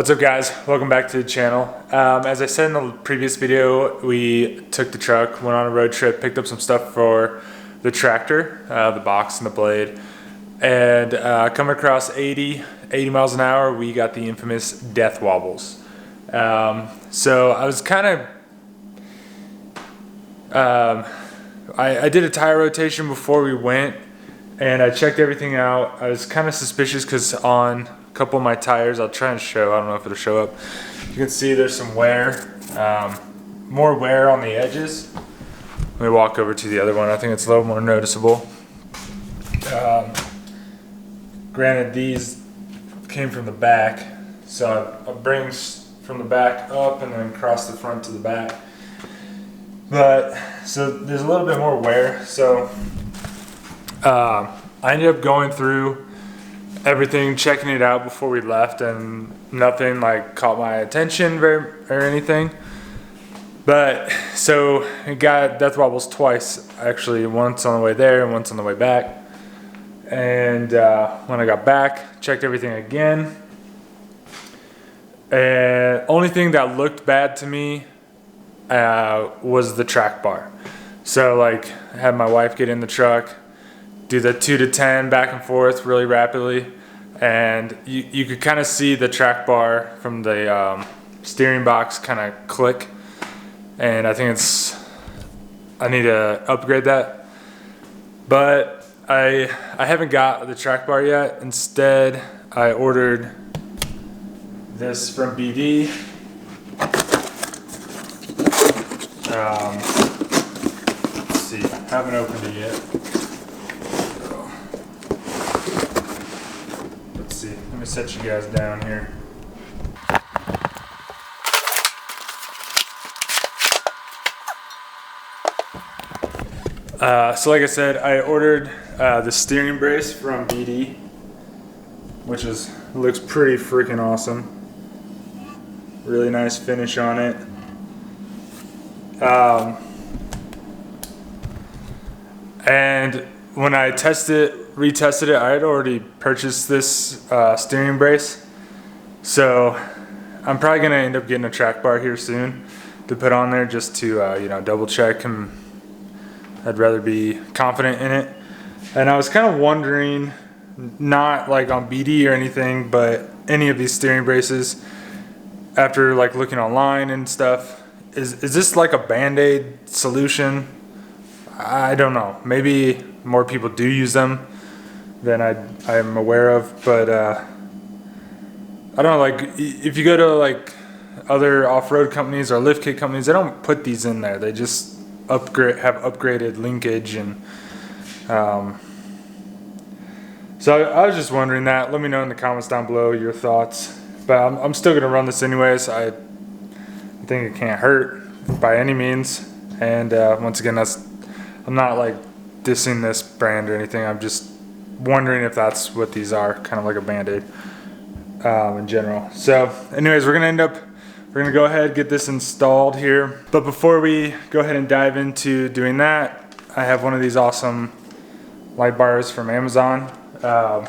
What's up guys, welcome back to the channel. As I said in the previous video, we took the truck, went on a road trip, picked up some stuff for the tractor, the box and the blade, and coming across 80 miles an hour, we got the infamous death wobbles. So I was kind of, I did a tire rotation before we went and I checked everything out. I was kind of suspicious because on a couple of my tires, I'll try and show, I don't know if it'll show up. You can see there's some wear, more wear on the edges. Let me walk over to the other one. I think it's a little more noticeable. Granted, these came from the back, so I bring from the back up and then across the front to the back. But, so there's a little bit more wear, so I ended up going through everything, checking it out before we left, and nothing like caught my attention or anything. But so we got death wobbles twice, actually, once on the way there and once on the way back. And when I got back, checked everything again, and only thing that looked bad to me was the track bar. So like I had my wife get in the truck, do the 2 to 10 back and forth really rapidly, and you could kind of see the track bar from the steering box kind of click, and I think I need to upgrade that. But I haven't got the track bar yet. Instead, I ordered this from BD. Let's see, I haven't opened it yet. Let's see, let me set you guys down here. So like I said, I ordered the steering brace from BD, which looks pretty freaking awesome. Really nice finish on it. And when I retested it, I had already purchased this steering brace. So I'm probably gonna end up getting a track bar here soon to put on there just to double check, and I'd rather be confident in it. And I was kind of wondering, not like on BD or anything, but any of these steering braces, after like looking online and stuff, is this like a Band-Aid solution? I don't know. Maybe more people do use them than I'm aware of, but I don't know, like if you go to like other off-road companies or lift kit companies, they don't put these in there. They just have upgraded linkage, and so I was just wondering that. Let me know in the comments down below your thoughts. But I'm still gonna run this anyways. I think it can't hurt by any means. And once again, I'm not like dissing this brand or anything. I'm just wondering if that's what these are, kind of like a Band-Aid in general. So anyways, we're gonna go ahead and get this installed here. But before we go ahead and dive into doing that, I have one of these awesome light bars from Amazon. I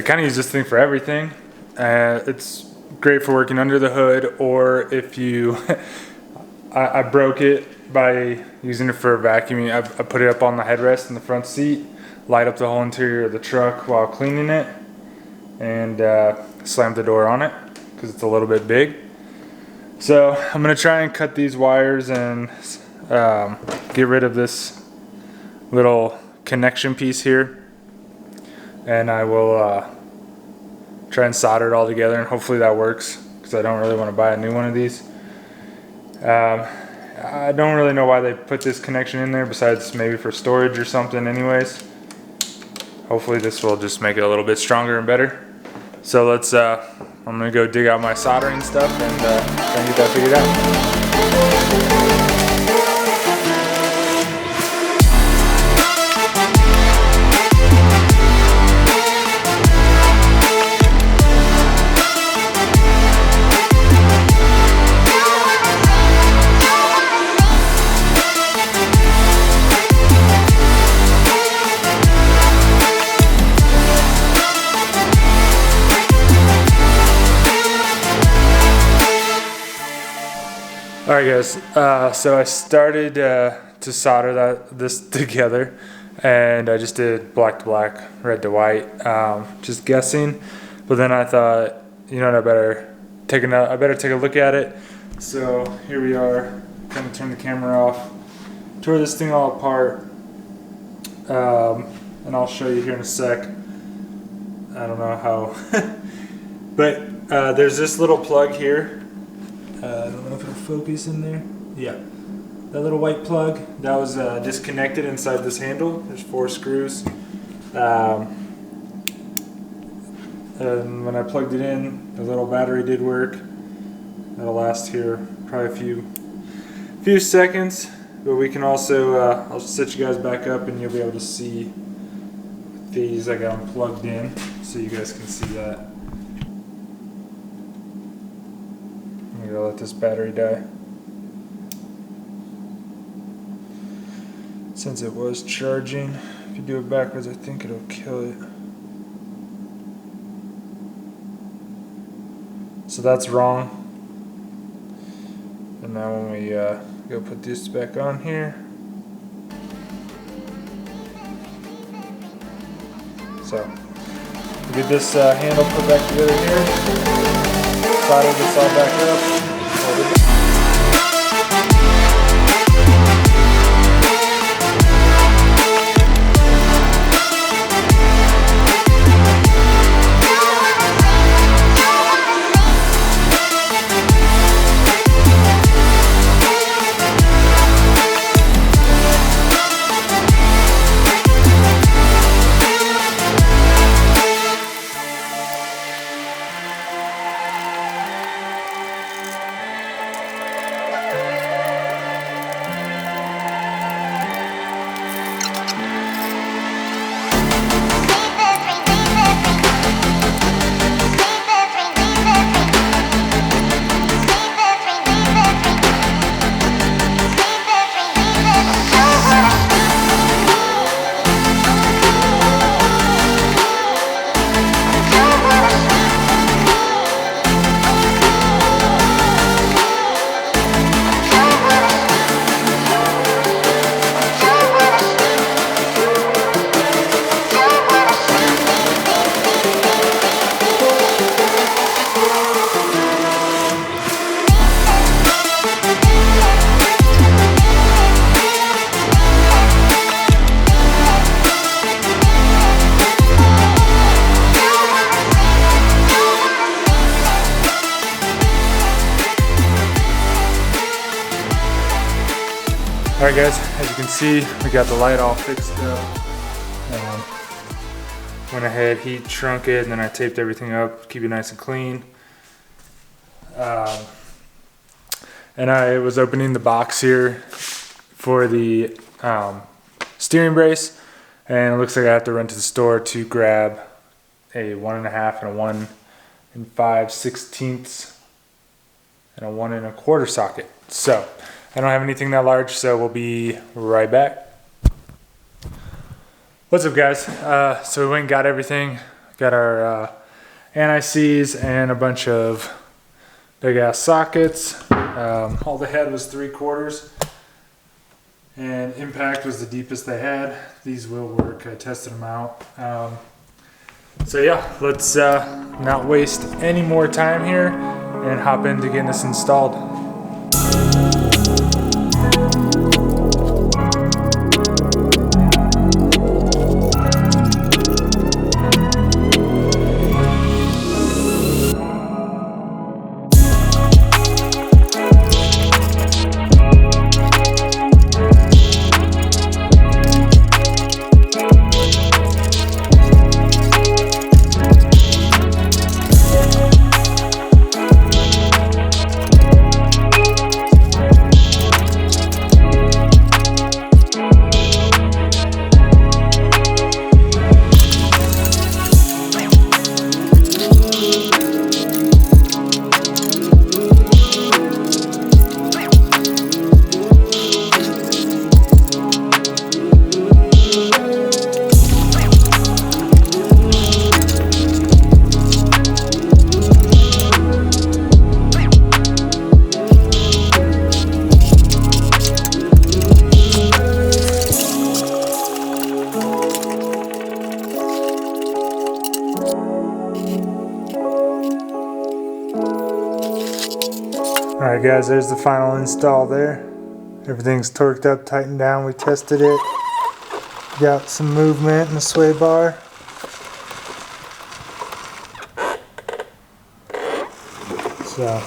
kind of use this thing for everything. It's great for working under the hood, or if you, I broke it by using it for vacuuming. I put it up on the headrest in the front seat, light up the whole interior of the truck while cleaning it, and slammed the door on it because it's a little bit big. So I'm gonna try and cut these wires and get rid of this little connection piece here, and I will try and solder it all together, and hopefully that works, because I don't really want to buy a new one of these. I don't really know why they put this connection in there, besides maybe for storage or something anyways. Hopefully this will just make it a little bit stronger and better. So let's, I'm gonna go dig out my soldering stuff and try and get that figured out. Alright guys, so I started to solder this together, and I just did black to black, red to white, just guessing. But then I thought, you know what, I better take a look at it. So here we are, kind of turn the camera off, tore this thing all apart, and I'll show you here in a sec. I don't know how, but there's this little plug here. I don't know if it'll focus in there. Yeah, that little white plug that was disconnected inside this handle. There's 4 screws, and when I plugged it in, the little battery did work. That'll last here probably a few seconds, but we can also I'll set you guys back up and you'll be able to see these. I got them plugged in so you guys can see that. I'm gonna let this battery die. Since it was charging, if you do it backwards, I think it'll kill it. So that's wrong. And now when we go put this back on here. So we get this handle put back together here. Solder this all back up. Alright guys, as you can see, we got the light all fixed up. Went ahead, heat shrunk it, and then I taped everything up, keep it nice and clean. And I was opening the box here for the steering brace, and it looks like I have to run to the store to grab a 1.5 and a 1 5/16 and a 1 1/4 socket. So I don't have anything that large, so we'll be right back. What's up guys? So we went and got everything. Got our anti-seize and a bunch of big ass sockets. All the head was 3/4 and impact was the deepest they had. These will work, I tested them out. So yeah, let's not waste any more time here and hop into getting this installed. Alright guys, there's the final install there. Everything's torqued up, tightened down. We tested it. Got some movement in the sway bar. So,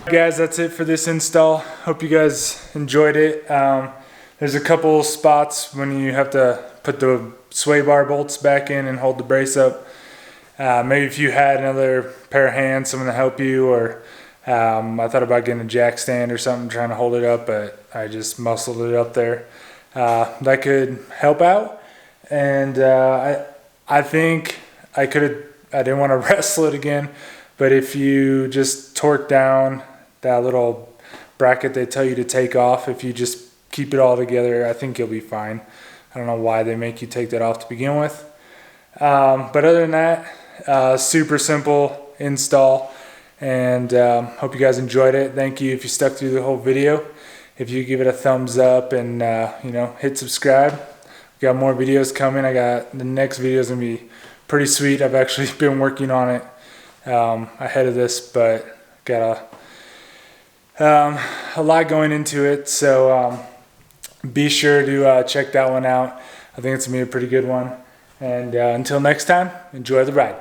guys, that's it for this install. Hope you guys enjoyed it. There's a couple spots when you have to put the sway bar bolts back in and hold the brace up. Maybe if you had another pair of hands, someone to help you, or I thought about getting a jack stand or something, trying to hold it up, but I just muscled it up there. That could help out. And I think I didn't want to wrestle it again, but if you just torque down that little bracket they tell you to take off, if you just keep it all together, I think you'll be fine. I don't know why they make you take that off to begin with. But other than that, super simple install, and hope you guys enjoyed it. Thank you if you stuck through the whole video. If you give it a thumbs up and hit subscribe. We got more videos coming. The next video is gonna be pretty sweet. I've actually been working on it ahead of this, but got a lot going into it, so be sure to check that one out. I think it's gonna be a pretty good one. And until next time, enjoy the ride.